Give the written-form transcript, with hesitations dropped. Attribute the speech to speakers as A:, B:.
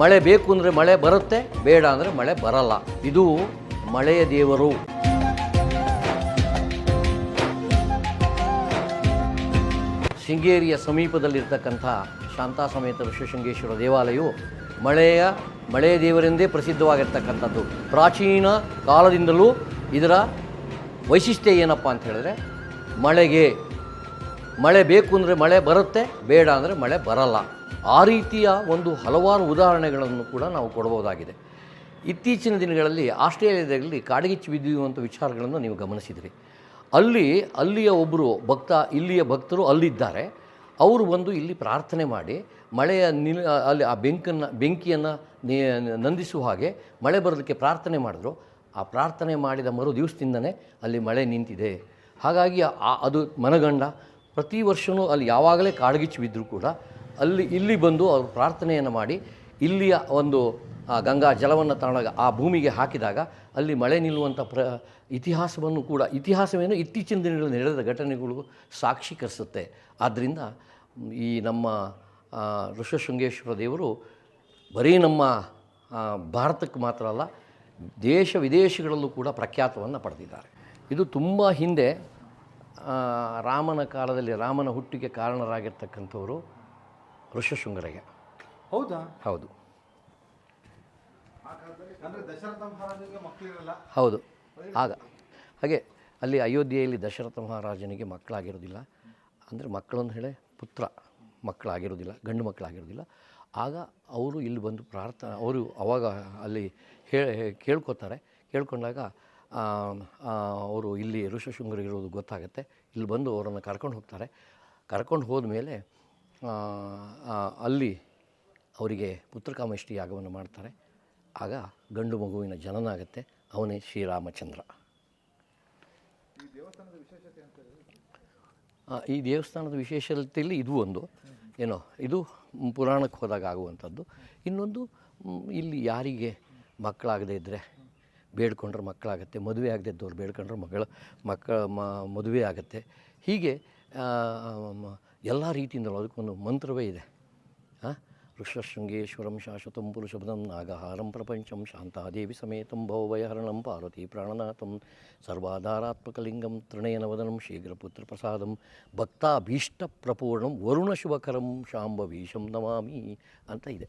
A: ಮಳೆ ಬೇಕು ಅಂದರೆ ಮಳೆ ಬರುತ್ತೆ, ಬೇಡ ಅಂದರೆ ಮಳೆ ಬರಲ್ಲ. ಇದು ಮಳೆಯ ದೇವರು. ಶೃಂಗೇರಿಯ ಸಮೀಪದಲ್ಲಿರ್ತಕ್ಕಂಥ ಶಾಂತಾ ಸಮೇತ ಋಷಶೃಂಗೇಶ್ವರ ದೇವಾಲಯವು ಮಳೆಯ ದೇವರೆಂದೇ ಪ್ರಸಿದ್ಧವಾಗಿರ್ತಕ್ಕಂಥದ್ದು. ಪ್ರಾಚೀನ ಕಾಲದಿಂದಲೂ ಇದರ ವೈಶಿಷ್ಟ್ಯ ಏನಪ್ಪ ಅಂತ ಹೇಳಿದ್ರೆ, ಮಳೆ ಬೇಕು ಅಂದರೆ ಮಳೆ ಬರುತ್ತೆ, ಬೇಡ ಅಂದರೆ ಮಳೆ ಬರಲ್ಲ. ಆ ರೀತಿಯ ಒಂದು ಹಲವಾರು ಉದಾಹರಣೆಗಳನ್ನು ಕೂಡ ನಾವು ಕೊಡ್ಬೋದಾಗಿದೆ. ಇತ್ತೀಚಿನ ದಿನಗಳಲ್ಲಿ ಆಸ್ಟ್ರೇಲಿಯಾದಲ್ಲಿ ಕಾಡ್ಗಿಚ್ಚು ಬಿದ್ದಿರುವಂಥ ವಿಚಾರಗಳನ್ನು ನೀವು ಗಮನಿಸಿದಿರಿ. ಅಲ್ಲಿಯ ಒಬ್ಬರು ಇಲ್ಲಿಯ ಭಕ್ತರು ಅಲ್ಲಿದ್ದಾರೆ. ಅವರು ಬಂದು ಇಲ್ಲಿ ಪ್ರಾರ್ಥನೆ ಮಾಡಿ ಅಲ್ಲಿ ಆ ಬೆಂಕಿಯನ್ನು ನಂದಿಸುವ ಹಾಗೆ ಮಳೆ ಬರೋದಕ್ಕೆ ಪ್ರಾರ್ಥನೆ ಮಾಡಿದ್ರು. ಆ ಪ್ರಾರ್ಥನೆ ಮಾಡಿದ ಮರು ದಿವಸದಿಂದನೇ ಅಲ್ಲಿ ಮಳೆ ನಿಂತಿದೆ. ಹಾಗಾಗಿ ಅದು ಮನಗಂಡ ಪ್ರತಿ ವರ್ಷವೂ ಅಲ್ಲಿ ಯಾವಾಗಲೇ ಕಾಡ್ಗಿಚ್ಚು ಬಿದ್ದರೂ ಕೂಡ ಇಲ್ಲಿ ಬಂದು ಅವರು ಪ್ರಾರ್ಥನೆಯನ್ನು ಮಾಡಿ ಇಲ್ಲಿಯ ಒಂದು ಗಂಗಾ ಜಲವನ್ನು ತಗೊಂಡಾಗ ಆ ಭೂಮಿಗೆ ಹಾಕಿದಾಗ ಅಲ್ಲಿ ಮಳೆ ನಿಲ್ಲುವಂಥ ಇತಿಹಾಸವೇನು ಇತ್ತೀಚಿನ ದಿನಗಳಲ್ಲಿ ನಡೆದ ಘಟನೆಗಳು ಸಾಕ್ಷೀಕರಿಸುತ್ತೆ. ಆದ್ದರಿಂದ ಈ ನಮ್ಮ ಋಷಶೃಂಗೇಶ್ವರ ದೇವರು ಬರೀ ನಮ್ಮ ಭಾರತಕ್ಕೆ ಮಾತ್ರ ಅಲ್ಲ, ದೇಶ ವಿದೇಶಗಳಲ್ಲೂ ಕೂಡ ಪ್ರಖ್ಯಾತವನ್ನು ಪಡೆದಿದ್ದಾರೆ. ಇದು ತುಂಬ ಹಿಂದೆ ರಾಮನ ಕಾಲದಲ್ಲಿ ರಾಮನ ಹುಟ್ಟಿಗೆ ಕಾರಣರಾಗಿರ್ತಕ್ಕಂಥವರು ಋಷಶೃಂಗರಿಗೆ.
B: ಹೌದಾ?
A: ಹೌದು, ಹೌದು. ಹಾಗೆ ಅಲ್ಲಿ ಅಯೋಧ್ಯೆಯಲ್ಲಿ ದಶರಥ ಮಹಾರಾಜನಿಗೆ ಮಕ್ಕಳಾಗಿರೋದಿಲ್ಲ. ಅಂದರೆ ಮಕ್ಕಳನ್ನು ಹೇಳಿ ಮಕ್ಕಳಾಗಿರೋದಿಲ್ಲ, ಗಂಡು ಮಕ್ಕಳಾಗಿರೋದಿಲ್ಲ. ಆಗ ಅವರು ಇಲ್ಲಿ ಬಂದು ಅವಾಗ ಅಲ್ಲಿ ಕೇಳ್ಕೊಂಡಾಗ ಅವರು ಇಲ್ಲಿ ಋಷಶೃಂಗರಿಗಿರೋದು ಗೊತ್ತಾಗುತ್ತೆ. ಇಲ್ಲಿ ಬಂದು ಅವರನ್ನು ಕರ್ಕೊಂಡು ಹೋದ್ಮೇಲೆ ಅಲ್ಲಿ ಅವರಿಗೆ ಪುತ್ರಕಾಮೇಷ್ಟಿ ಯಾಗವನ್ನು ಮಾಡ್ತಾರೆ. ಆಗ ಗಂಡು ಮಗುವಿನ ಜನನ ಆಗುತ್ತೆ. ಅವನೇ ಶ್ರೀರಾಮಚಂದ್ರ. ಈ ದೇವಸ್ಥಾನದ ವಿಶೇಷತೆಯಲ್ಲಿ ಇದು ಒಂದು ಇದು ಪುರಾಣಕ್ಕೆ ಹೋದಾಗ ಆಗುವಂಥದ್ದು. ಇನ್ನೊಂದು, ಇಲ್ಲಿ ಯಾರಿಗೆ ಮಕ್ಕಳಾಗದೇ ಇದ್ದರೆ ಬೇಡ್ಕೊಂಡ್ರೆ ಮಕ್ಕಳಾಗತ್ತೆ, ಮದುವೆ ಆಗದೆ ಇದ್ದವ್ರು ಬೇಡ್ಕೊಂಡ್ರೆ ಮದುವೆ ಆಗುತ್ತೆ. ಹೀಗೆ ಎಲ್ಲ ರೀತಿಯಿಂದಲೂ ಅದಕ್ಕೊಂದು ಮಂತ್ರವೇ ಇದೆ. ಋಷಶೃಂಗೇಶ್ವರಂ ಶಾಶ್ವತಂ ಪುರುಷಪದಂ ನಾಗಹಾರಂ ಪ್ರಪಂಚಂ ಶಾಂತಾದೇವಿ ಸಮೇತಂ ಭವಭಯಹರಣಂ ಪಾರ್ವತಿ ಪ್ರಾಣನಾಥಂ ಸರ್ವಾಧಾರಾತ್ಮಕಲಿಂಗಂ ತ್ರಿನಯನವದನಂ ಶೀಘ್ರಪುತ್ರಪ್ರಸಾದಂ ಭಕ್ತಾಭೀಷ್ಟಪ್ರಪೂರ್ಣಂ ವರುಣಶುಭಕರಂ ಶಾಂಭವೀಶಂ ನಮಾಮಿ ಅಂತ ಇದೆ.